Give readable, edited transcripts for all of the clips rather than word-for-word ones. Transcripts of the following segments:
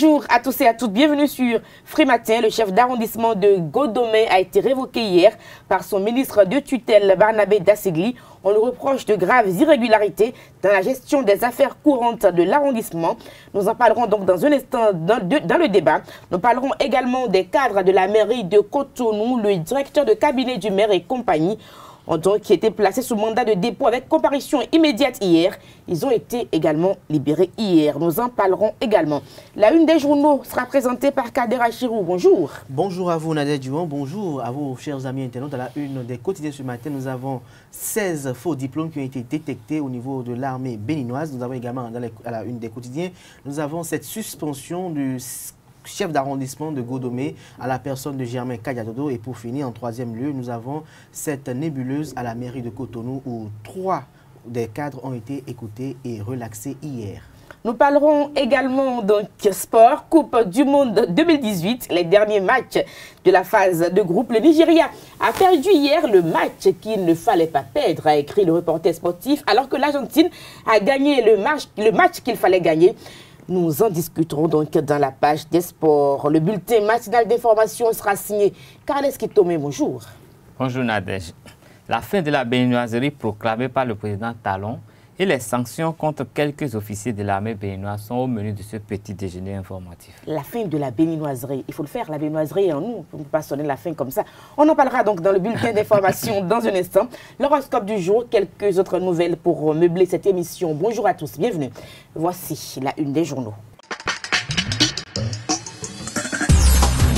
Bonjour à tous et à toutes, bienvenue sur Free Matin. Le chef d'arrondissement de Godomé a été révoqué hier par son ministre de tutelle Barnabé Dassigli. On lui reproche de graves irrégularités dans la gestion des affaires courantes de l'arrondissement. Nous en parlerons donc dans un instant dans le débat. Nous parlerons également des cadres de la mairie de Cotonou, le directeur de cabinet du maire et compagnie, qui étaient placés sous mandat de dépôt avec comparution immédiate hier. Ils ont été également libérés hier. Nous en parlerons également. La une des journaux sera présentée par Kader Achirou. Bonjour. Bonjour à vous Nadia Duan, bonjour à vos chers amis internautes. À la une des quotidiens ce matin, nous avons 16 faux diplômes qui ont été détectés au niveau de l'armée béninoise. Nous avons également à la une des quotidiens, nous avons cette suspension du chef d'arrondissement de Godomé à la personne de Germain Kadiadodo. Et pour finir, en troisième lieu, nous avons cette nébuleuse à la mairie de Cotonou où 3 des cadres ont été écoutés et relaxés hier. Nous parlerons également donc sport, Coupe du Monde 2018, les derniers matchs de la phase de groupe. Le Nigeria a perdu hier le match qu'il ne fallait pas perdre, a écrit le reporter sportif, alors que l'Argentine a gagné le match qu'il fallait gagner. Nous en discuterons donc dans la page des sports. Le bulletin matinal d'information sera signé Carles Kitome. Bonjour. Bonjour Nadège. La fin de la béninoiserie proclamée par le président Talon et les sanctions contre quelques officiers de l'armée béninoise sont au menu de ce petit déjeuner informatif. La fin de la béninoiserie, il faut le faire, la béninoiserie est en nous, on ne peut pas sonner la fin comme ça. On en parlera donc dans le bulletin d'information dans un instant. L'horoscope du jour, quelques autres nouvelles pour meubler cette émission. Bonjour à tous, bienvenue. Voici la une des journaux.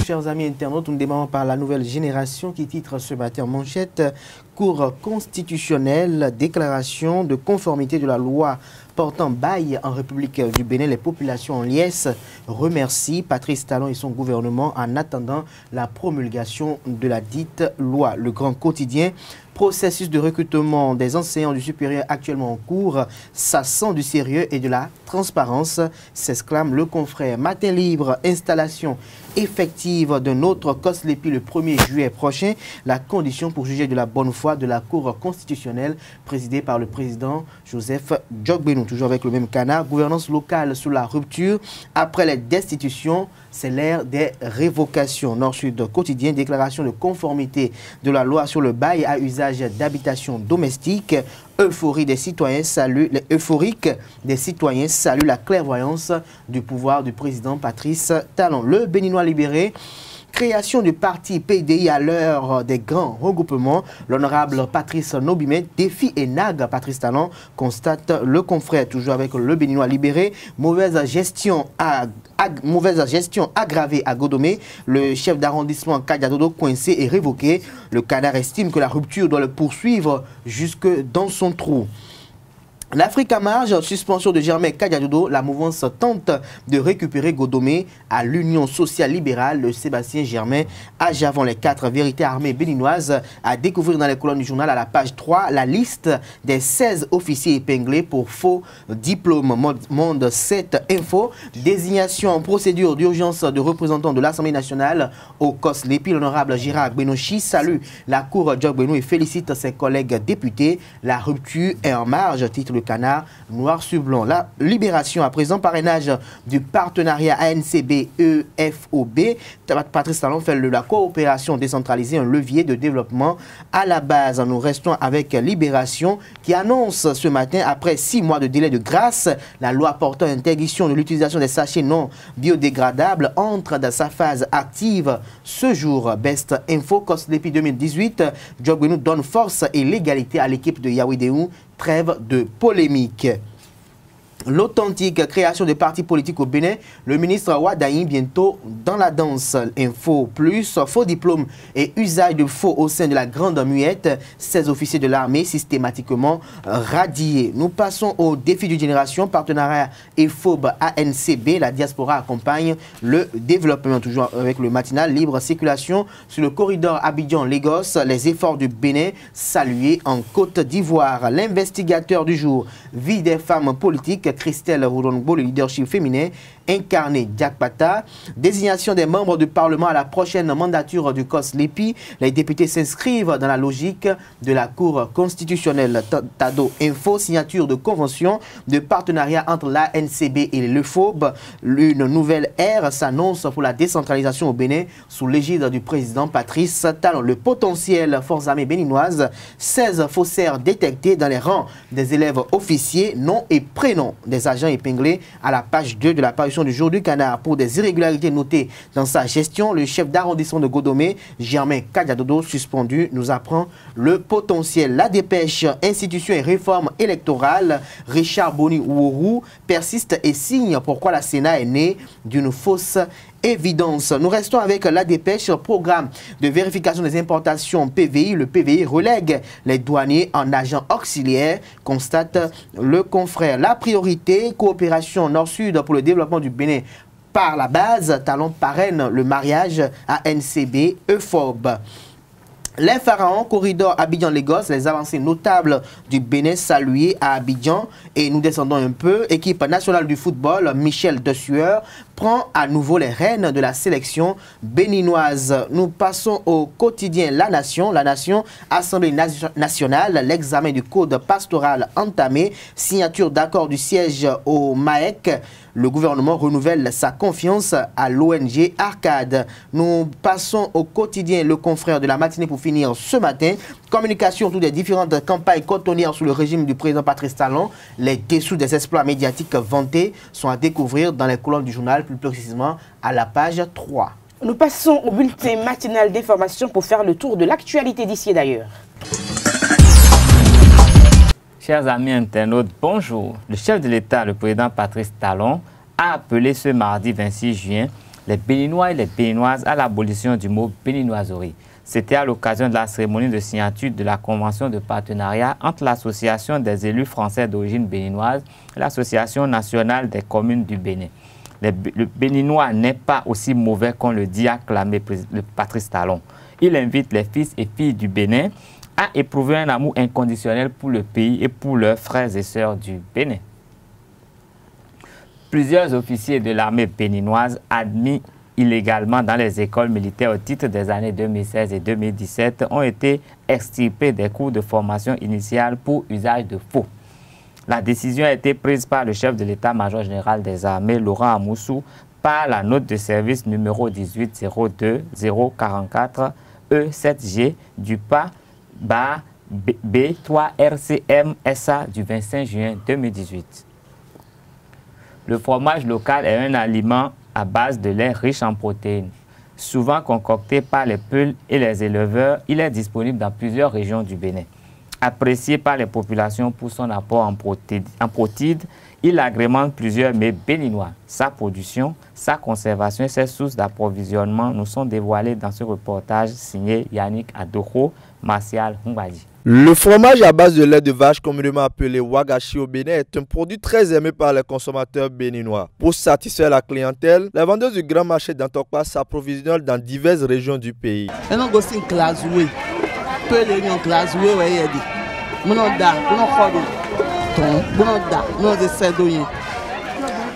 Chers amis internautes, nous démarrons par la nouvelle génération qui titre ce matin en manchette Cour constitutionnelle, déclaration de conformité de la loi portant bail en République du Bénin. Les populations en liesse remercient Patrice Talon et son gouvernement en attendant la promulgation de la dite loi. Le Grand Quotidien, processus de recrutement des enseignants du supérieur actuellement en cours, ça sent du sérieux et de la transparence, s'exclame le confrère. Matin libre, installation effective d'un autre COSLEPI le 1er juillet prochain, la condition pour juger de la bonne foi de la Cour constitutionnelle présidée par le président Joseph Djogbenou. Toujours avec le même canard, gouvernance locale sous la rupture après les destitutions, c'est l'ère des révocations. Nord-Sud quotidien, déclaration de conformité de la loi sur le bail à usage d'habitation domestique. Euphorique des citoyens saluent la clairvoyance du pouvoir du président Patrice Talon. Le Béninois libéré. Création du parti PDI à l'heure des grands regroupements. L'honorable Patrice Nobimet défie et nague Patrice Talon, constate le confrère. Toujours avec le Béninois libéré. Mauvaise gestion aggravée à Godomé. Le chef d'arrondissement Kadiadodo coincé et révoqué. Le canard estime que la rupture doit le poursuivre jusque dans son trou. L'Afrique à marge, suspension de Germain Kadiadodo, la mouvance tente de récupérer Godomé à l'Union sociale libérale. Le Sébastien Germain, âge avant les 4 vérités armées béninoises, à découvrir dans les colonnes du journal à la page 3 la liste des 16 officiers épinglés pour faux diplômes. Monde 7 Info, désignation en procédure d'urgence de représentants de l'Assemblée nationale au COSLEPI. L'honorable Gérard Benochi salue la Cour Djogbenou et félicite ses collègues députés. La rupture est en marge, titre le canard noir sur blanc. La libération à présent, parrainage du partenariat ANCB-EFOB. Patrice Talon fait de la coopération décentralisée un levier de développement à la base. Nous restons avec Libération qui annonce ce matin, après 6 mois de délai de grâce, la loi portant interdiction de l'utilisation des sachets non biodégradables entre dans sa phase active ce jour. Best Info, COSLEPI 2018, Djogbenou donne force et légalité à l'équipe de Yaoundéou. Trêve de polémique. L'authentique création de partis politiques au Bénin, le ministre Wadaïn bientôt dans la danse. Info plus, faux diplôme et usage de faux au sein de la Grande Muette, 16 officiers de l'armée systématiquement radiés. Nous passons au défi d'une génération, partenariat EFOB ANCB, la diaspora accompagne le développement. Toujours avec le matinal, libre circulation sur le corridor Abidjan-Lagos, les efforts du Bénin salués en Côte d'Ivoire. L'investigateur du jour, vie des femmes politiques, avec Christelle Roudongbo, le leadership féminin incarné Diakpata. Désignation des membres du Parlement à la prochaine mandature du COS-LEPI. Les députés s'inscrivent dans la logique de la Cour constitutionnelle. Tado Info, signature de convention de partenariat entre l'ANCB et le FOB. Une nouvelle ère s'annonce pour la décentralisation au Bénin sous l'égide du président Patrice Talon. Le potentiel forces armées béninoises, 16 faussaires détectés dans les rangs des élèves officiers, nom et prénom des agents épinglés à la page 2 de la parution du Jour du Canard. Pour des irrégularités notées dans sa gestion, le chef d'arrondissement de Godomé, Germain Kadiadodo, suspendu, nous apprend le potentiel. La dépêche, institutions et réformes électorales, Richard Boni-Ouourou persiste et signe pourquoi la Sénat est née d'une fausse évidence. Nous restons avec la dépêche, programme de vérification des importations PVI. Le PVI relègue les douaniers en agents auxiliaires, constate le confrère. La priorité, coopération nord-sud pour le développement du Bénin par la base. Talon parraine le mariage à NCB EFOB. Les pharaons, corridor Abidjan-Lagos, les avancées notables du Bénin saluées à Abidjan. Et nous descendons un peu. Équipe nationale du football, Michel Dessueur prend à nouveau les rênes de la sélection béninoise. Nous passons au quotidien La Nation. La Nation, Assemblée nationale, l'examen du code pastoral entamé, signature d'accord du siège au MAEC. Le gouvernement renouvelle sa confiance à l'ONG Arcade. Nous passons au quotidien Le Confrère de la matinée pour finir ce matin. Communication autour des différentes campagnes cotonnières sous le régime du président Patrice Talon. Les dessous des exploits médiatiques vantés sont à découvrir dans les colonnes du journal, plus précisément à la page 3. Nous passons au bulletin matinal d'information pour faire le tour de l'actualité d'ici et d'ailleurs. Chers amis internautes, bonjour. Le chef de l'État, le président Patrice Talon, a appelé ce mardi 26 juin les Béninois et les Béninoises à l'abolition du mot béninoiserie. C'était à l'occasion de la cérémonie de signature de la convention de partenariat entre l'Association des élus français d'origine béninoise et l'Association nationale des communes du Bénin. Le Béninois n'est pas aussi mauvais qu'on le dit, a clamé le Patrice Talon. Il invite les fils et filles du Bénin à éprouver un amour inconditionnel pour le pays et pour leurs frères et sœurs du Bénin. Plusieurs officiers de l'armée béninoise admis illégalement dans les écoles militaires au titre des années 2016 et 2017 ont été extirpés des cours de formation initiale pour usage de faux. La décision a été prise par le chef de l'état-major général des armées, Laurent Amoussou, par la note de service numéro 1802044 E7G du PA B3RCM-SA du 25 juin 2018. Le fromage local est un aliment à base de lait riche en protéines. Souvent concocté par les peuls et les éleveurs, il est disponible dans plusieurs régions du Bénin. Apprécié par les populations pour son apport en protéines, il agrémente plusieurs mets béninois. Sa production, sa conservation et ses sources d'approvisionnement nous sont dévoilées dans ce reportage signé Yannick Adoko, Martial Humbadi. Le fromage à base de lait de vache, communément appelé wagashi au Bénin, est un produit très aimé par les consommateurs béninois. Pour satisfaire la clientèle, les vendeurs du grand marché d'Antokpa s'approvisionnent dans diverses régions du pays. Le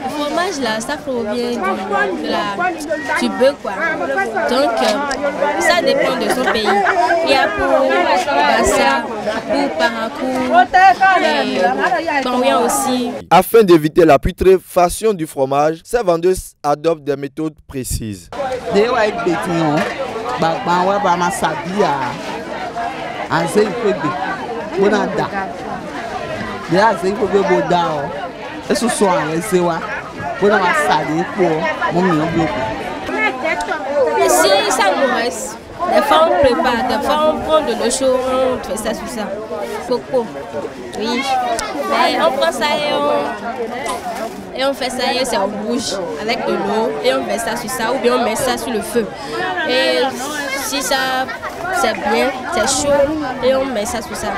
fromage là, ça provient du bœuf quoi. Donc ça dépend de son pays. Il y a pour Bassa, pour Parakou, et Bangouin aussi. Afin d'éviter la putréfaction du fromage, ces vendeuses adoptent des méthodes précises. Si ça nous reste, des fois on prépare, des fois on prend de l'eau chaude, on fait ça sur ça. Coco, oui. Mais on prend ça et on fait ça et c'est en rouge avec de l'eau et on met ça sur ça ou bien on met ça sur le feu. Et si ça c'est bien, c'est chaud et on met ça sur ça.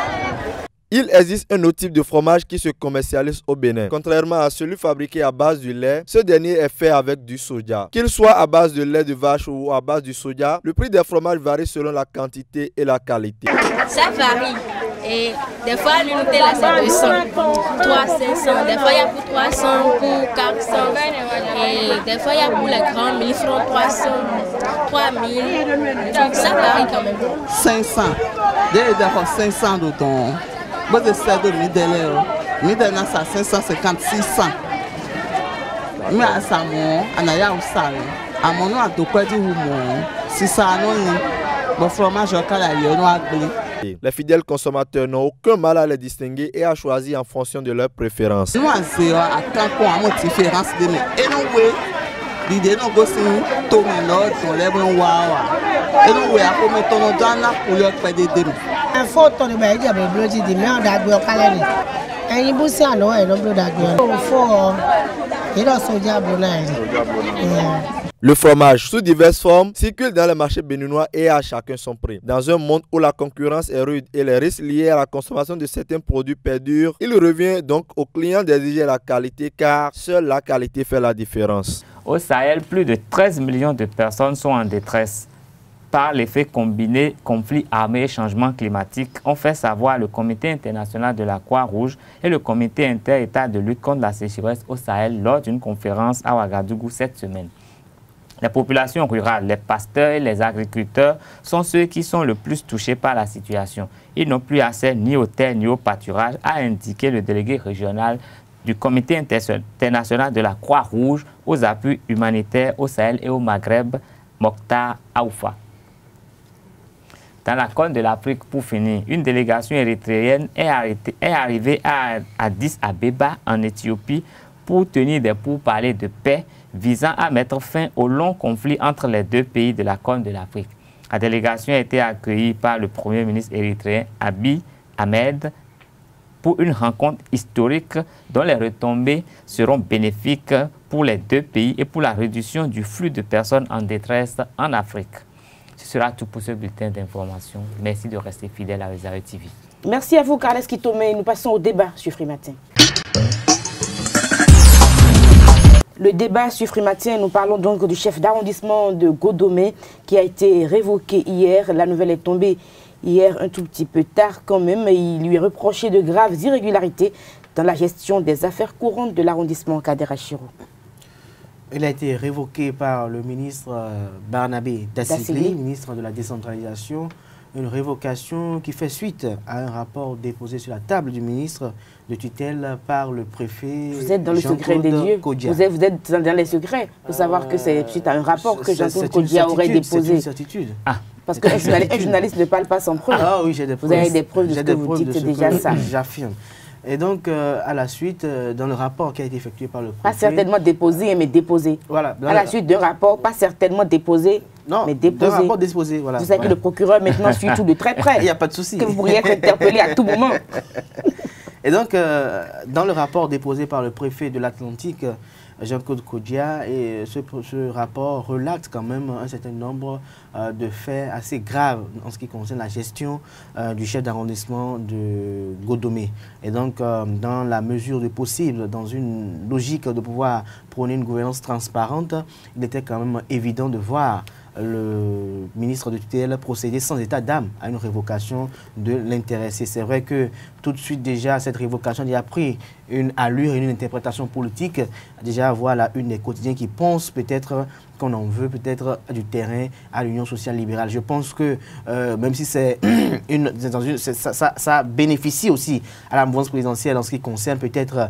Il existe un autre type de fromage qui se commercialise au Bénin. Contrairement à celui fabriqué à base du lait, ce dernier est fait avec du soja. Qu'il soit à base de lait de vache ou à base du soja, le prix des fromages varie selon la quantité et la qualité. Ça varie. Et des fois, l'unité là, c'est 200, 300, 500. Des fois, il y a pour 300, pour 400. Et des fois, il y a pour les grands 1000 francs, 300, 3000. Ça varie quand même. 500. Dès que 500 de ton. Vous êtes de Midélé. Midélé, ça 550, 600. Mais à ça, on a eu ça. À mon nom, à tout quoi dire, si ça non, le fromage au calaïo, on a gagné. Les fidèles consommateurs n'ont aucun mal à les distinguer et à choisir en fonction de leurs préférences. Nous, c'est à quand on a une différence de mais et non, oui, l'idée non, c'est tout le monde, on lève un wawa. Et non, oui, à comment on donne la couleur près des deux. Un photo de bail, il y a des blocs de mer d'agua au calaïo. Et il bosse à l'eau et non plus d'agua. Il faut. Le fromage sous diverses formes circule dans le marché béninois et à chacun son prix. Dans un monde où la concurrence est rude et les risques liés à la consommation de certains produits perdurent, il revient donc aux clients d'exiger la qualité car seule la qualité fait la différence. Au Sahel, plus de 13 millions de personnes sont en détresse par l'effet combiné conflit armé et changement climatique, ont fait savoir le Comité international de la Croix-Rouge et le Comité inter-État de lutte contre la sécheresse au Sahel lors d'une conférence à Ouagadougou cette semaine. Les populations rurales, les pasteurs et les agriculteurs sont ceux qui sont le plus touchés par la situation. Ils n'ont plus accès ni aux terres ni au pâturage, a indiqué le délégué régional du Comité international de la Croix-Rouge aux appuis humanitaires au Sahel et au Maghreb, Mokhtar Aoufa. Dans la Corne de l'Afrique, pour finir, une délégation érythréenne est arrivée à Addis Abeba, en Éthiopie, pour tenir des pourparlers de paix visant à mettre fin au long conflit entre les deux pays de la Corne de l'Afrique. La délégation a été accueillie par le Premier ministre érythréen Abiy Ahmed pour une rencontre historique dont les retombées seront bénéfiques pour les deux pays et pour la réduction du flux de personnes en détresse en Afrique. Ce sera tout pour ce bulletin d'information. Merci de rester fidèle à Réserve TV. Merci à vous, Carles Kitome. Nous passons au débat sur Frimatin. Le débat sur Frimatin, nous parlons donc du chef d'arrondissement de Godomé qui a été révoqué hier. La nouvelle est tombée hier un tout petit peu tard quand même. Il lui est reproché de graves irrégularités dans la gestion des affaires courantes de l'arrondissement Kader Achirou. Il a été révoqué par le ministre Barnabé Dassigli, ministre de la décentralisation. Une révocation qui fait suite à un rapport déposé sur la table du ministre de tutelle par le préfet. Vous êtes dans le secret des dieux. Vous êtes dans les secrets. Il faut savoir que c'est suite à un rapport que Jean-Claude Kodia aurait déposé. C'est une certitude. Ah, parce qu'un journaliste ne parle pas sans preuve. Ah oui, j'ai des preuves. Vous avez des preuves de ce que vous dites, c'est déjà ça. J'affirme. Et donc, à la suite, dans le rapport qui a été effectué par le préfet... Pas certainement déposé, mais déposé. Voilà. À la suite d'un rapport, pas certainement déposé, mais déposé. D'un rapport déposé, voilà. Vous savez que le procureur maintenant suit tout de très près. Il n'y a pas de souci. Que vous pourriez être interpellé à tout moment. Et donc, dans le rapport déposé par le préfet de l'Atlantique, Jean-Claude Kodia, et ce rapport relate quand même un certain nombre de faits assez graves en ce qui concerne la gestion du chef d'arrondissement de Godomé. Et donc, dans la mesure du possible, dans une logique de pouvoir prôner une gouvernance transparente, il était quand même évident de voir le ministre de tutelle procéder sans état d'âme à une révocation de l'intéressé. C'est vrai que tout de suite déjà, cette révocation a pris une allure et une interprétation politique. Déjà, voilà une des quotidiens qui pensent peut-être qu'on en veut peut-être du terrain à l'Union sociale libérale. Je pense que même si c'est ça bénéficie aussi à la mouvance présidentielle en ce qui concerne peut-être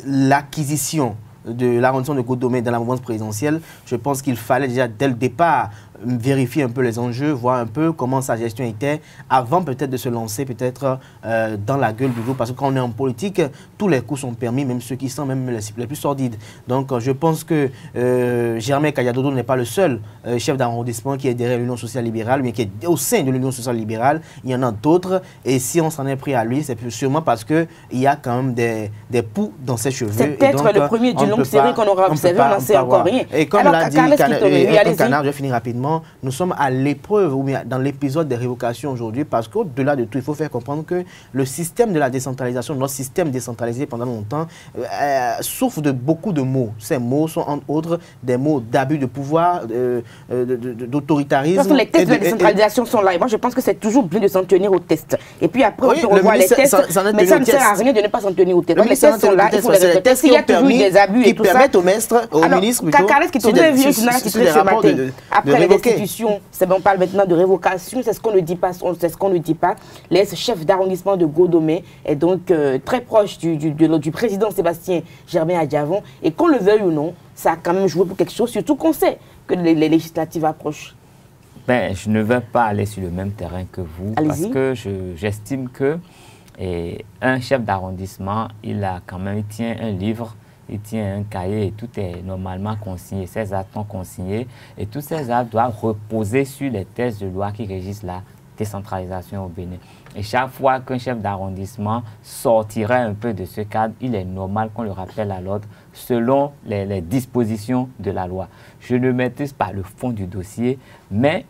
l'acquisition de l'arrondissement de Godomé dans la mouvance présidentielle, je pense qu'il fallait déjà dès le départ vérifier un peu les enjeux, voir un peu comment sa gestion était, avant peut-être de se lancer peut-être dans la gueule du loup, parce que quand on est en politique, tous les coups sont permis, même ceux qui sont même les plus sordides. Donc je pense que Germain Kayadodo n'est pas le seul chef d'arrondissement qui est derrière l'Union sociale libérale, mais qui est au sein de l'Union sociale libérale. Il y en a d'autres, et si on s'en est pris à lui, c'est sûrement parce qu'il y a quand même des poux dans ses cheveux. C'est peut-être le premier d'une longue série qu'on aura observé, on n'en sait encore rien. Et comme l'a dit Canard, je vais finir rapidement. effectivement, nous sommes à l'épreuve ou bien dans l'épisode des révocations aujourd'hui parce qu'au-delà de tout, il faut faire comprendre que le système de la décentralisation, notre système décentralisé pendant longtemps, souffre de beaucoup de maux. Ces maux sont entre autres des maux d'abus de pouvoir, d'autoritarisme. Parce que les tests de la décentralisation sont là. Et moi, je pense que c'est toujours bien de s'en tenir aux tests. Et puis après, oui, on revoit les tests, mais ça ne sert à rien de ne pas s'en tenir aux tests. Donc les tests sont là, il faut les respecter. S'il y a toujours des abus et tout ça... Qui permettent au ministre... Carles qui tourne ce matin. Après les destitutions, on parle maintenant de révocation, c'est ce qu'on ne dit pas. C'est ce qu'on ne dit pas. L'ex-chef d'arrondissement de Godomé est donc très proche du président Sébastien Germain Adjavon. Et qu'on le veuille ou non, ça a quand même joué pour quelque chose, surtout qu'on sait que les législatives approchent. Ben, je ne vais pas aller sur le même terrain que vous, parce que j'estime que un chef d'arrondissement, il tient un livre, il tient un cahier et tout est normalement consigné. Ces actes sont consignés et tous ces actes doivent reposer sur les textes de loi qui régissent la décentralisation au Bénin. Et chaque fois qu'un chef d'arrondissement sortirait un peu de ce cadre, il est normal qu'on le rappelle à l'ordre selon les dispositions de la loi. Je ne maîtrise pas le fond du dossier, mais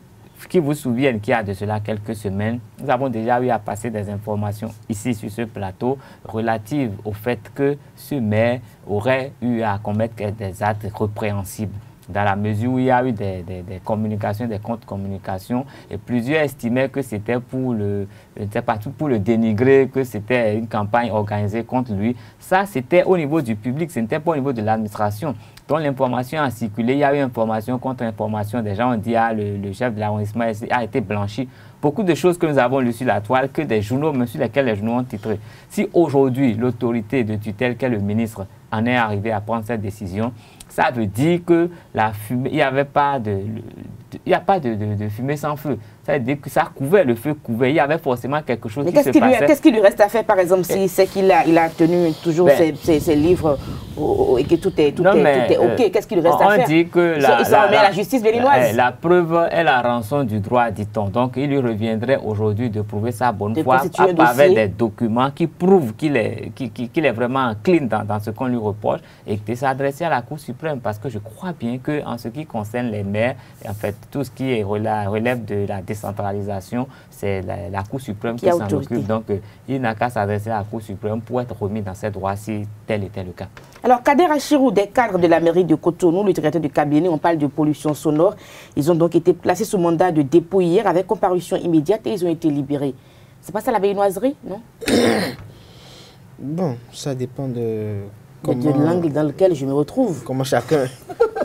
qui vous souviennent qu'il y a de cela quelques semaines, nous avons déjà eu à passer des informations ici sur ce plateau relatives au fait que ce maire aurait eu à commettre des actes répréhensibles. Dans la mesure où il y a eu des communications, des contre-communications, et plusieurs estimaient que c'était pour pour le dénigrer, que c'était une campagne organisée contre lui. Ça, c'était au niveau du public, ce n'était pas au niveau de l'administration. Donc l'information a circulé, il y a eu information contre information. Des gens ont dit ah, le chef de l'arrondissement a été blanchi. Beaucoup de choses que nous avons lues sur la toile, que des journaux, même sur lesquels les journaux ont titré. Si aujourd'hui, l'autorité de tutelle qu'est le ministre en est arrivé à prendre cette décision, ça veut dire que la fumée, il n'y a pas de fumée sans feu. Ça veut dire que ça couvait, le feu couvait. Il y avait forcément quelque chose qui se passait. Qu'est-ce qui lui reste à faire, par exemple, s'il sait qu'il a tenu toujours ses livres et que tout est OK? Qu'est-ce qu'il lui reste à faire? On dit que la justice béninoise. La preuve est la rançon du droit, dit-on. Donc, il lui reviendrait aujourd'hui de prouver sa bonne foi avec des documents qui prouvent qu'il est vraiment clean dans ce qu'on lui reproche et de s'adresser à la Cour suprême. Parce que je crois bien qu'en ce qui concerne les maires, en fait, tout ce qui relève de la décentralisation, c'est la Cour suprême qui s'en occupe. Donc, il n'a qu'à s'adresser à la Cour suprême pour être remis dans ses droits si tel était le cas. Alors, Kader Achirou, des cadres de la mairie de Cotonou, le directeur du cabinet, on parle de pollution sonore. Ils ont donc été placés sous mandat de dépôt hier avec comparution immédiate et ils ont été libérés. C'est pas ça la béninoiserie, non? Bon, ça dépend de l'angle dans lequel je me retrouve. Comment chacun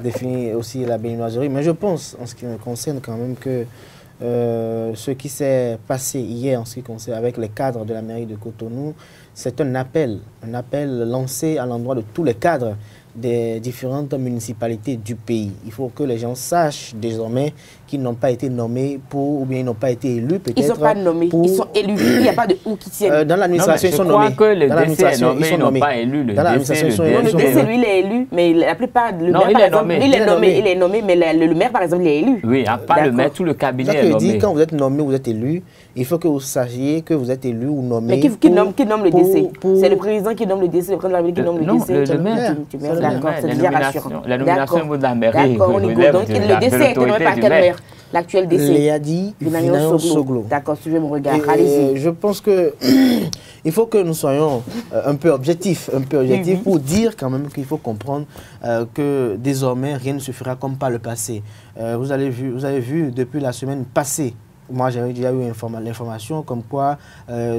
définit aussi la béninoiserie. Mais je pense, en ce qui me concerne quand même, que ce qui s'est passé hier en ce qui concerne avec les cadres de la mairie de Cotonou, c'est un appel lancé à l'endroit de tous les cadres des différentes municipalités du pays. Il faut que les gens sachent désormais qu'ils n'ont pas été nommés ou bien ils n'ont pas été élus. Ils ne sont pas nommés, ils sont élus. Il n'y a pas de ou qui tiennent. Dans l'administration, ils sont nommés. Je crois que le décès est nommé, ils n'ont pas élu. Dans l'administration, le décès, lui, il est élu, mais la plupart, le maire, par exemple, il est nommé, mais le maire, par exemple, il est élu. Oui, à part le maire, tout le cabinet est nommé. Quand vous êtes nommé, vous êtes élu, il faut que vous sachiez que vous êtes élu ou nommé. Mais qui nomme le décès? C'est le président qui nomme le décès, le président de la République qui nomme le décès. Non, le maire. D'accord, c'est déjà rassurant. La nomination au niveau de la mairie. D'accord, on est donc le décès a été nommé par quel maire? L'actuel décès. Léadi Vinayon Soglo. D'accord, suivez mon regard. Je pense que il faut que nous soyons un peu objectifs pour dire quand même qu'il faut comprendre que désormais rien ne se fera comme par le passé. Vous avez vu depuis la semaine passée, moi j'avais déjà eu l'information comme quoi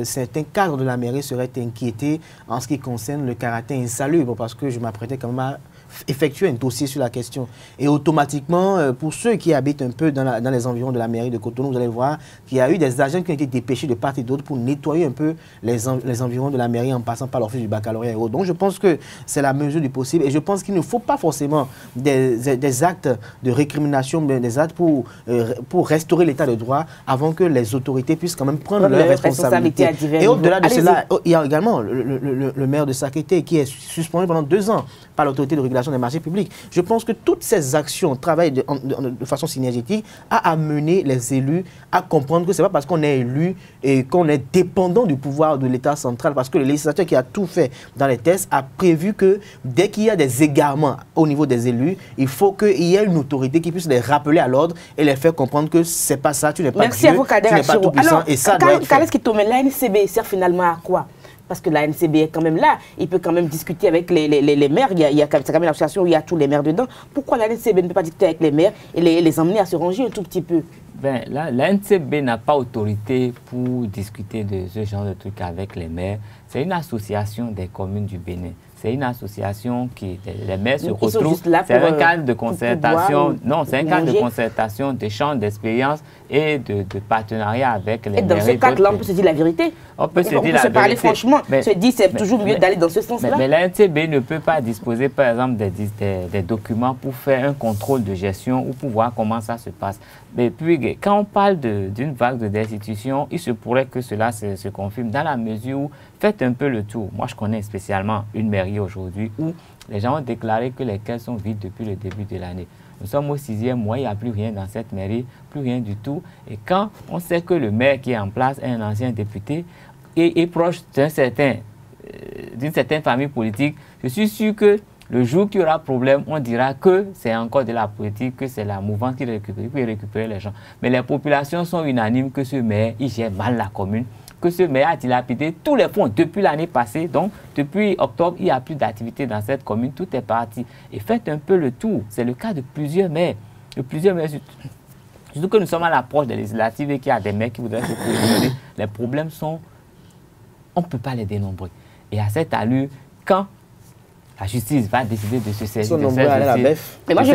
certains cadres de la mairie seraient inquiétés en ce qui concerne le caractère insalubre parce que je m'apprêtais quand même à effectuer un dossier sur la question. Et automatiquement, pour ceux qui habitent un peu dans les environs de la mairie de Cotonou, vous allez voir qu'il y a eu des agents qui ont été dépêchés de part et d'autre pour nettoyer un peu les environs de la mairie en passant par l'office du baccalauréat et autres. Donc je pense que c'est la mesure du possible et je pense qu'il ne faut pas forcément des actes de récrimination, mais des actes pour restaurer l'état de droit avant que les autorités puissent quand même prendre leurs responsabilités. Et au-delà de cela, il y a également le maire de Sakété qui est suspendu pendant 2 ans par l'autorité de régulation régulation des marchés publics. Je pense que toutes ces actions travaillent de façon synergétique à amener les élus à comprendre que ce n'est pas parce qu'on est élu et qu'on est dépendant du pouvoir de l'État central, parce que le législateur qui a tout fait dans les tests a prévu que dès qu'il y a des égarements au niveau des élus, il faut qu'il y ait une autorité qui puisse les rappeler à l'ordre et les faire comprendre que c'est pas ça, tu n'es pas Dieu, tu n'es pas tout puissant, et ça doit être fait. L'ANCB sert finalement à quoi? Parce que la NCB est quand même là, il peut quand même discuter avec les maires, c'est quand même l'association où il y a tous les maires dedans. Pourquoi la NCB ne peut pas discuter avec les maires et les emmener à se ranger un tout petit peu? Ben, la NCB n'a pas autorité pour discuter de ce genre de trucs avec les maires. C'est une association des communes du Bénin. C'est une association qui, les maires se retrouvent, c'est un cadre de concertation, non, c'est un cadre de concertation, d'échange d'expérience et de partenariat avec les maires. Et dans ce cadre-là, on peut se dire la vérité. On peut se dire la vérité. Parler franchement, se dire c'est toujours mieux d'aller dans ce sens-là. Mais la NCB ne peut pas disposer, par exemple, des documents pour faire un contrôle de gestion ou pour voir comment ça se passe. Mais puis, quand on parle d'une vague de destitution, il se pourrait que cela se confirme dans la mesure où, faites un peu le tour. Moi, je connais spécialement une mairie aujourd'hui où les gens ont déclaré que les caisses sont vides depuis le début de l'année. Nous sommes au 6e mois, il n'y a plus rien dans cette mairie, plus rien du tout. Et quand on sait que le maire qui est en place est un ancien député et est proche d'une certaine famille politique, je suis sûr que le jour qu'il y aura problème, on dira que c'est encore de la politique, que c'est la mouvance qui peut récupérer les gens. Mais les populations sont unanimes que ce maire, il gère mal la commune, que ce maire a dilapidé tous les fonds depuis l'année passée. Donc, depuis octobre, il n'y a plus d'activité dans cette commune. Tout est parti. Et faites un peu le tour. C'est le cas de plusieurs maires. Surtout que nous sommes à l'approche des législatives et qu'il y a des maires qui voudraient se positionner. Les problèmes sont... On ne peut pas les dénombrer. Et à cette allure, quand la justice va décider de se saisir de cette... Mais moi, je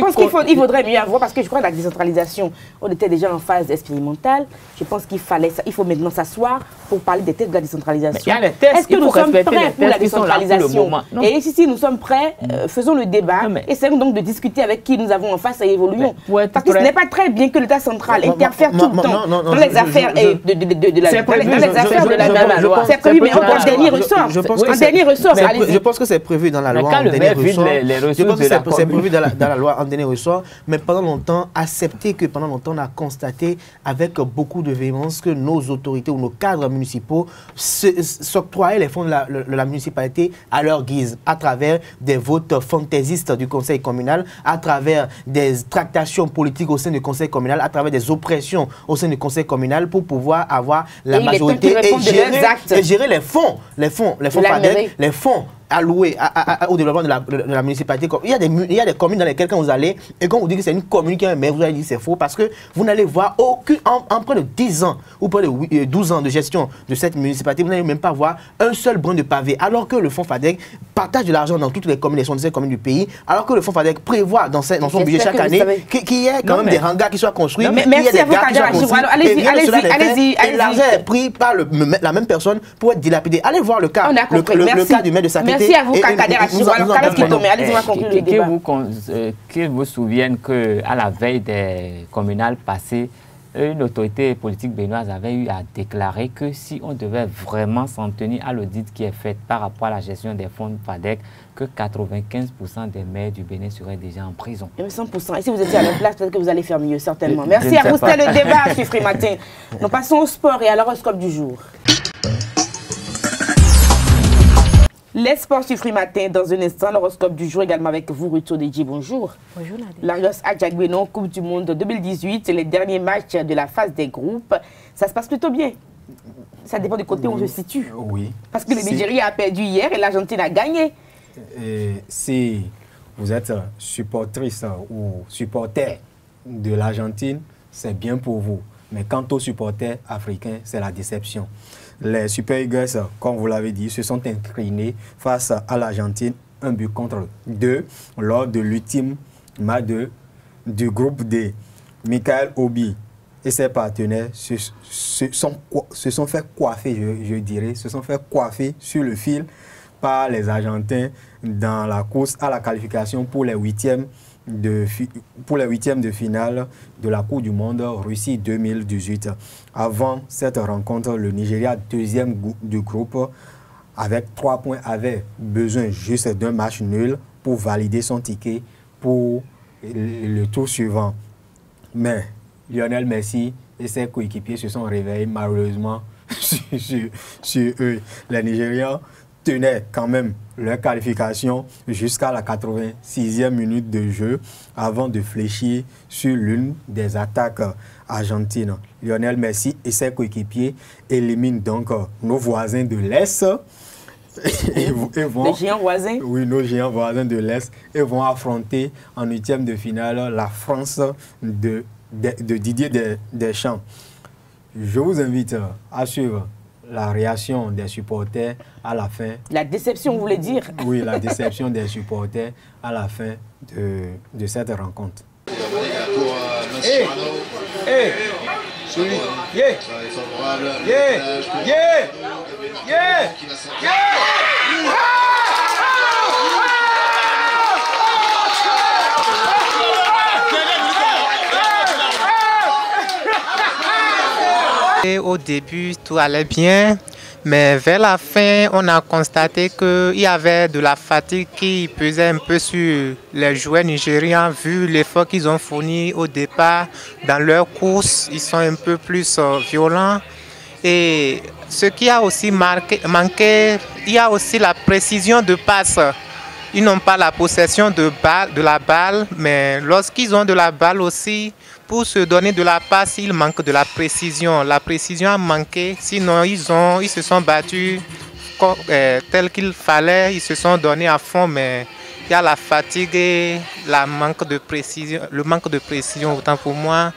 pense qu'il faudrait mieux avoir, parce que je crois que la décentralisation, on était déjà en phase expérimentale. Je pense qu'il faut maintenant s'asseoir pour parler des tests de la décentralisation. Il y a les tests, est-ce que nous sommes prêts pour la décentralisation? Et si nous sommes prêts, faisons le débat. Essayons donc de discuter avec qui nous avons en face et évoluons. Parce que ce n'est pas très bien que l'État central interfère tout le temps dans les affaires de la loi. C'est prévu, mais en dernier ressort. En dernier ressort, je pense que c'est prévu dans la loi en dernier ressort. Je pense que c'est prévu dans la loi en dernier ressort, mais pendant longtemps, accepter que pendant longtemps, on a constaté avec beaucoup de véhémence que nos autorités ou nos cadres municipaux s'octroyaient les fonds de la municipalité à leur guise, à travers des votes fantaisistes du conseil communal, à travers des tractations politiques au sein du conseil communal, à travers des oppressions au sein du conseil communal pour pouvoir avoir la majorité et gérer les fonds FADEC, les fonds alloués au développement de la municipalité. Il y a des communes dans lesquelles quand vous allez et quand vous dites que c'est une commune qui a un maire, vous allez dire que c'est faux parce que vous n'allez voir aucune, en près de 10 ans ou près de 12 ans de gestion de cette municipalité, vous n'allez même pas voir un seul brin de pavé, alors que le fonds FADEC partage de l'argent dans toutes les communes, les 17 communes du pays, alors que le fonds FADEC prévoit dans son budget chaque année qu'il y ait quand même des hangars qui soient construits, qu'il y ait des gares qui soient construits. Allez-y. Et l'argent est pris par la même personne pour être dilapidé. Allez voir le cas du maire de Sakété. Merci à vous, Kader Achirou. Alors, allez-y, on va conclure le débat. Qu'ils vous souviennent qu'à la veille des communales passées, une autorité politique béninoise avait eu à déclarer que si on devait vraiment s'en tenir à l'audit qui est fait par rapport à la gestion des fonds de FADEC, que 95% des maires du Bénin seraient déjà en prison. Et 100%. Et si vous étiez à la place, peut-être que vous allez faire mieux, certainement. Merci à vous, c'était le débat sur Frimatin. Nous passons au sport et à l'horoscope du jour. Les sports sur Frimatin, dans un instant, l'horoscope du jour également avec vous, Ruto Deji, bonjour. Bonjour Nadia. Larios Adjagbenon, Coupe du Monde 2018, c'est les derniers matchs de la phase des groupes. Ça se passe plutôt bien. Ça dépend du côté où on se situe. Oui. Parce que le Nigeria a perdu hier et l'Argentine a gagné. Si vous êtes supportrice ou supporter de l'Argentine, c'est bien pour vous. Mais quant aux supporters africains, c'est la déception. Les Super Eagles, comme vous l'avez dit, se sont inclinés face à l'Argentine, 1 but contre 2, lors de l'ultime match du groupe D. Michael Obi et ses partenaires se sont fait coiffer, je dirais, se sont fait coiffer sur le fil par les Argentins dans la course à la qualification pour les huitièmes de finale de la Coupe du Monde Russie 2018. Avant cette rencontre, le Nigeria, deuxième du groupe, avec 3 points, avait besoin juste d'un match nul pour valider son ticket pour le tour suivant. Mais Lionel Messi et ses coéquipiers se sont réveillés malheureusement sur eux. Les Nigérians tenaient quand même leur qualification jusqu'à la 86e minute de jeu avant de fléchir sur l'une des attaques argentines. Lionel Messi et ses coéquipiers éliminent donc nos voisins de l'Est. Les géants voisins? Oui, nos géants voisins de l'Est et vont affronter en 8e de finale la France de Didier Deschamps. Je vous invite à suivre la réaction des supporters à la fin. La déception, vous voulez dire? Oui, la déception des supporters à la fin de cette rencontre. Et au début, tout allait bien, mais vers la fin, on a constaté qu'il y avait de la fatigue qui pesait un peu sur les joueurs nigérians, vu l'effort qu'ils ont fourni au départ. Dans leur course, ils sont un peu plus violents. Et ce qui a aussi manqué, il y a aussi la précision de passe. Ils n'ont pas la possession de la balle, mais lorsqu'ils ont de la balle aussi, pour se donner de la passe, il manque de la précision. La précision a manqué, sinon ils se sont battus tel qu'il fallait, ils se sont donnés à fond, mais il y a la fatigue et le manque de précision, autant pour moi,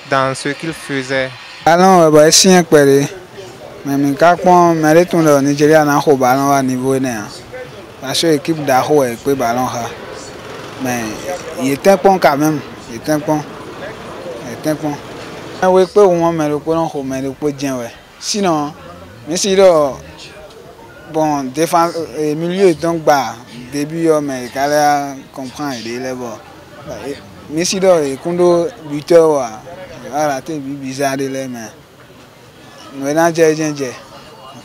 dans ce qu'ils faisaient. Alors, si un peu, mais quand mais tout le Nigeria n'a pas ballon à niveau parce que l'équipe d'Aho est peu ballon mais il était bon quand même, il était bon. Oui, peu au moins mais le coup on met le coup bien ouais. Sinon, mais si là bon défense milieu donc bas début mais qu'elle comprend il est bon. Mais si là quand buteur voilà c'est bizarre les mains.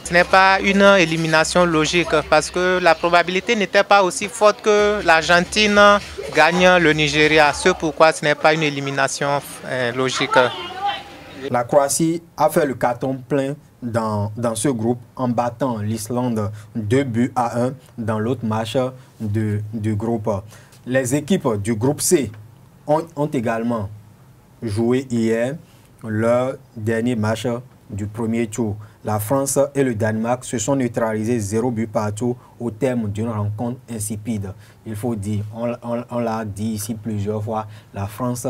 Ce n'est pas une élimination logique parce que la probabilité n'était pas aussi forte que l'Argentine gagne le Nigeria. C'est pourquoi ce n'est pas une élimination logique. La Croatie a fait le carton plein dans ce groupe en battant l'Islande 2-1 dans l'autre match du groupe. Les équipes du groupe C ont également joué hier leur dernier match du premier tour. La France et le Danemark se sont neutralisés 0 but partout au terme d'une rencontre insipide. Il faut dire, on l'a dit ici plusieurs fois, la France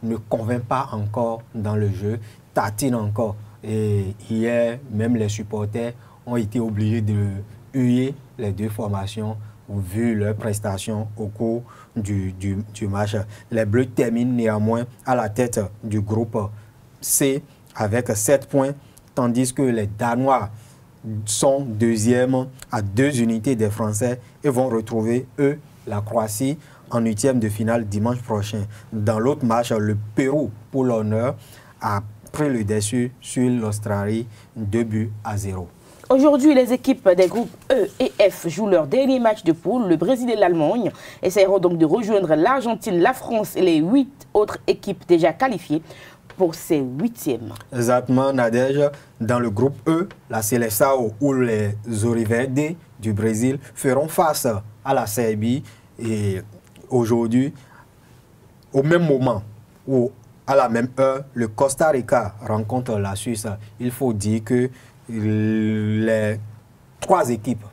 ne convainc pas encore dans le jeu, tatine encore. Et hier, même les supporters ont été obligés de huer les deux formations vu leurs prestations au cours du match. Les Bleus terminent néanmoins à la tête du groupe C avec 7 points, tandis que les Danois sont deuxièmes à 2 unités des Français et vont retrouver, eux, la Croatie en 8e de finale dimanche prochain. Dans l'autre match, le Pérou, pour l'honneur, a pris le dessus sur l'Australie 2-0. Aujourd'hui, les équipes des groupes E et F jouent leur dernier match de poule. Le Brésil et l'Allemagne essaieront donc de rejoindre l'Argentine, la France et les 8 autres équipes déjà qualifiées pour ces 8e. Exactement, Nadège. Dans le groupe E, la Seleção ou les Zoriverde du Brésil feront face à la Serbie. Et aujourd'hui, au même moment ou à la même heure, le Costa Rica rencontre la Suisse. Il faut dire que les trois équipes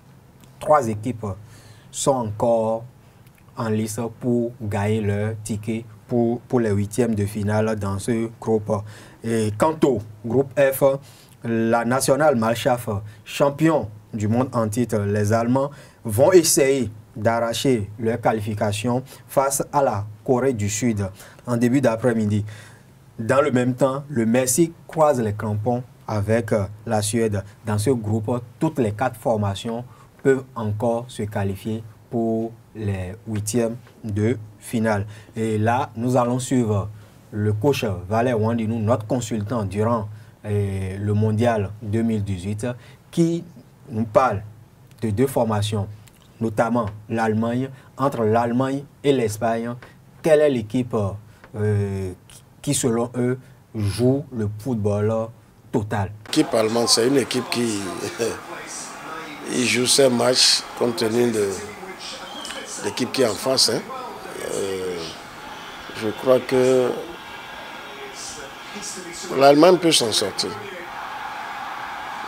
sont encore en lice pour gagner leur ticket pour les 8e de finale dans ce groupe. Et quant au groupe F, la Nationale Mannschaft, champion du monde en titre, les Allemands vont essayer d'arracher leur qualification face à la Corée du Sud en début d'après-midi. Dans le même temps, le Mexique croise les crampons avec la Suède. Dans ce groupe, toutes les 4 formations peuvent encore se qualifier pour les 8e de finale. Et là, nous allons suivre le coach Valère Wandinou, notre consultant durant le mondial 2018, qui nous parle de 2 formations. notamment l'Allemagne. Entre l'Allemagne et l'Espagne, quelle est l'équipe qui, selon eux, joue le football total? L'équipe allemande, c'est une équipe qui il joue ses matchs compte tenu de l'équipe qui est en face. Hein. Je crois que l'Allemagne peut s'en sortir.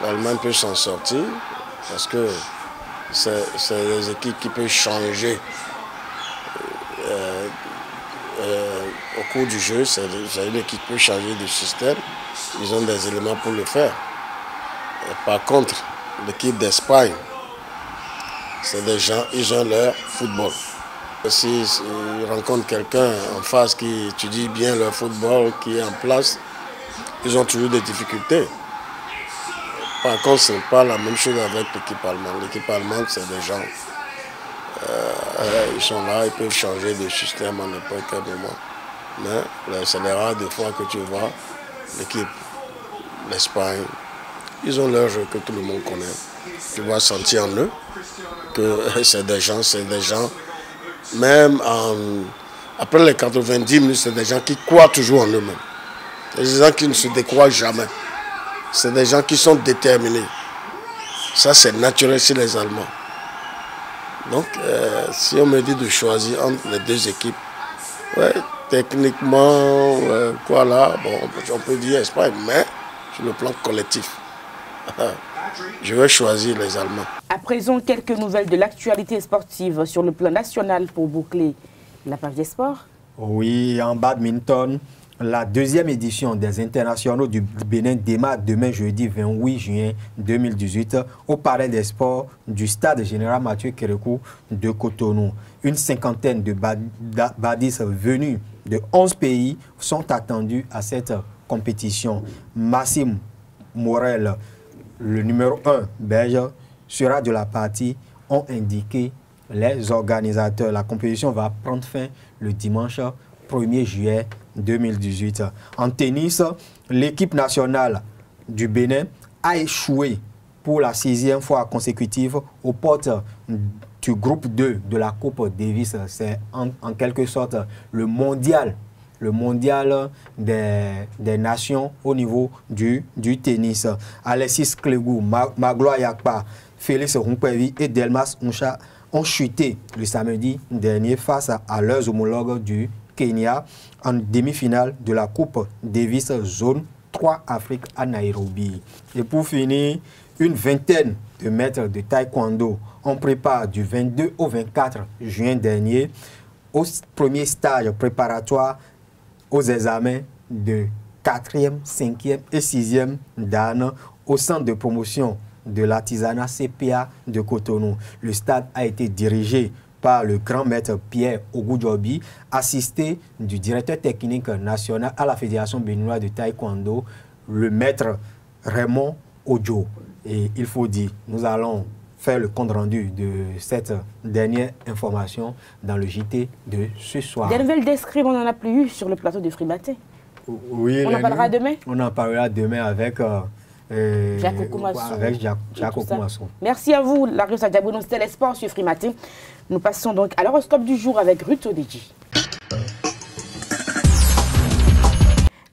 L'Allemagne peut s'en sortir parce que c'est des équipes qui peuvent changer au cours du jeu. C'est une équipe qui peut changer de système. Ils ont des éléments pour le faire. Et par contre, l'équipe d'Espagne, c'est des gens, ils ont leur football. S'ils rencontrent quelqu'un en face qui étudie bien leur football, qui est en place, ils ont toujours des difficultés. Par contre, ce n'est pas la même chose avec l'équipe allemande. L'équipe allemande, c'est des gens, ils sont là, ils peuvent changer de système à n'importe quel moment. Mais c'est les rares des fois que tu vois l'équipe, l'Espagne, ils ont leur jeu que tout le monde connaît. Tu vas sentir en eux que c'est des gens, même après les 90 minutes, c'est des gens qui croient toujours en eux-mêmes. C'est des gens qui ne se décroient jamais. C'est des gens qui sont déterminés. Ça, c'est naturel chez les Allemands. Donc, si on me dit de choisir entre les deux équipes, ouais, techniquement, voilà, bon, on peut dire Espagne, mais sur le plan collectif, je vais choisir les Allemands. À présent, quelques nouvelles de l'actualité sportive sur le plan national pour boucler la page des sports. Oui, en badminton, la deuxième édition des internationaux du Bénin démarre demain jeudi 28 juin 2018 au Palais des Sports du Stade Général Mathieu Kérékou de Cotonou. Une cinquantaine de badistes venus de 11 pays sont attendus à cette compétition. Maxime Morel, le numéro 1 belge, sera de la partie, ont indiqué les organisateurs. La compétition va prendre fin le dimanche 1er juillet 2018. En tennis, l'équipe nationale du Bénin a échoué pour la 6e fois consécutive aux portes du groupe 2 de la Coupe Davis. C'est en quelque sorte le mondial des nations au niveau du tennis. Alexis Clegou, Magloire Yakpa, Félix Rumpevi et Delmas Uncha ont chuté le samedi dernier face à leurs homologues du Kenya en demi-finale de la Coupe Davis Zone 3 Afrique à Nairobi. Et pour finir, une vingtaine de maîtres de taekwondo ont préparé du 22 au 24 juin dernier au premier stage préparatoire aux examens de 4e, 5e et 6e dan au centre de promotion de l'artisanat CPA de Cotonou. Le stade a été dirigé par le grand maître Pierre Ogoudjobi, assisté du directeur technique national à la Fédération béninoise de taekwondo, le maître Raymond Ojo. Et il faut dire, nous allons faire le compte rendu de cette dernière information dans le JT de ce soir. Des nouvelles d'escrime, on n'en a plus eu sur le plateau de Frimatin. Oui, on en parlera demain. On en parlera demain avec Jacques Okumassou. Jacques Okumassou. Merci à vous, Larios Adjabou. C'était les sports sur Frimatin. Nous passons donc à l'horoscope du jour avec Ruth Odedji.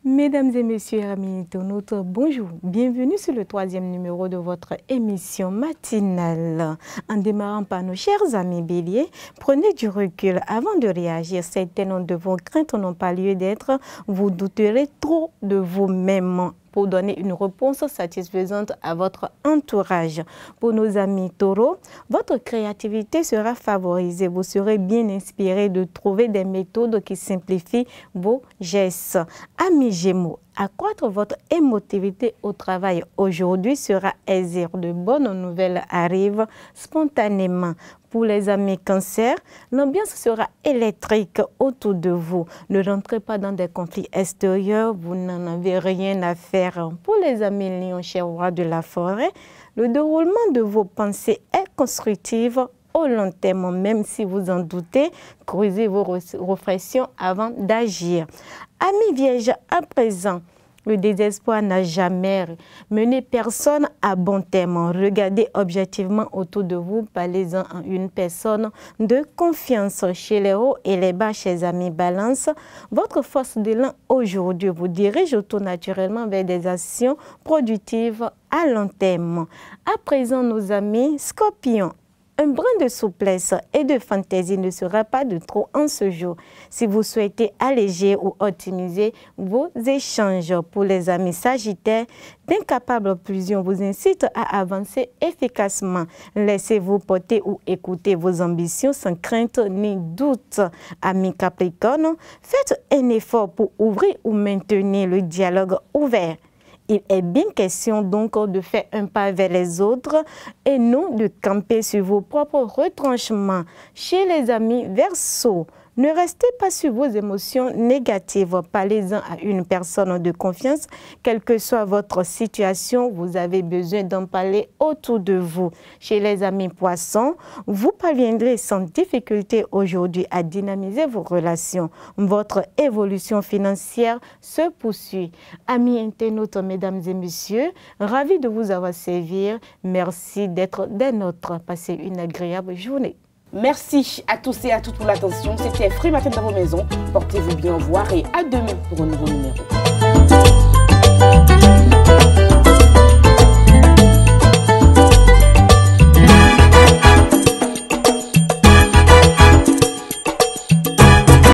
Mesdames et messieurs, amis internautes, bonjour. Bienvenue sur le 3e numéro de votre émission matinale. En démarrant par nos chers amis béliers, prenez du recul avant de réagir. Certaines de vos craintes n'ont pas lieu d'être. Vous douterez trop de vous-même pour donner une réponse satisfaisante à votre entourage. Pour nos amis taureaux, votre créativité sera favorisée. Vous serez bien inspiré de trouver des méthodes qui simplifient vos gestes. Amis gémeaux, accroître votre émotivité au travail aujourd'hui sera aisé. De bonnes nouvelles arrivent spontanément. Pour les amis cancer, l'ambiance sera électrique autour de vous. Ne rentrez pas dans des conflits extérieurs, vous n'en avez rien à faire. Pour les amis lions, chers rois de la forêt, le déroulement de vos pensées est constructif au long terme, même si vous en doutez, creusez vos réflexions avant d'agir. Amis vierges, à présent, Le désespoir n'a jamais mené personne à bon terme. Regardez objectivement autour de vous, parlez-en à une personne de confiance. Chez les hauts et les bas, chers amis Balance, votre force d'élan aujourd'hui vous dirige tout naturellement vers des actions productives à long terme. À présent, nos amis Scorpions, un brin de souplesse et de fantaisie ne sera pas de trop en ce jour si vous souhaitez alléger ou optimiser vos échanges. Pour les amis Sagittaires, d'incapables plusions vous incitent à avancer efficacement. Laissez-vous porter ou écouter vos ambitions sans crainte ni doute. Amis Capricorne, faites un effort pour ouvrir ou maintenir le dialogue ouvert. Il est bien question donc de faire un pas vers les autres et non de camper sur vos propres retranchements. Chez les amis Verseau, ne restez pas sur vos émotions négatives. Parlez-en à une personne de confiance. Quelle que soit votre situation, vous avez besoin d'en parler autour de vous. Chez les amis Poissons, vous parviendrez sans difficulté aujourd'hui à dynamiser vos relations. Votre évolution financière se poursuit. Amis internautes, mesdames et messieurs, ravi de vous avoir servi. Merci d'être des nôtres. Passez une agréable journée. Merci à tous et à toutes pour l'attention. C'était Fruits Matin dans vos maisons. Portez-vous bien, au revoir et à demain pour une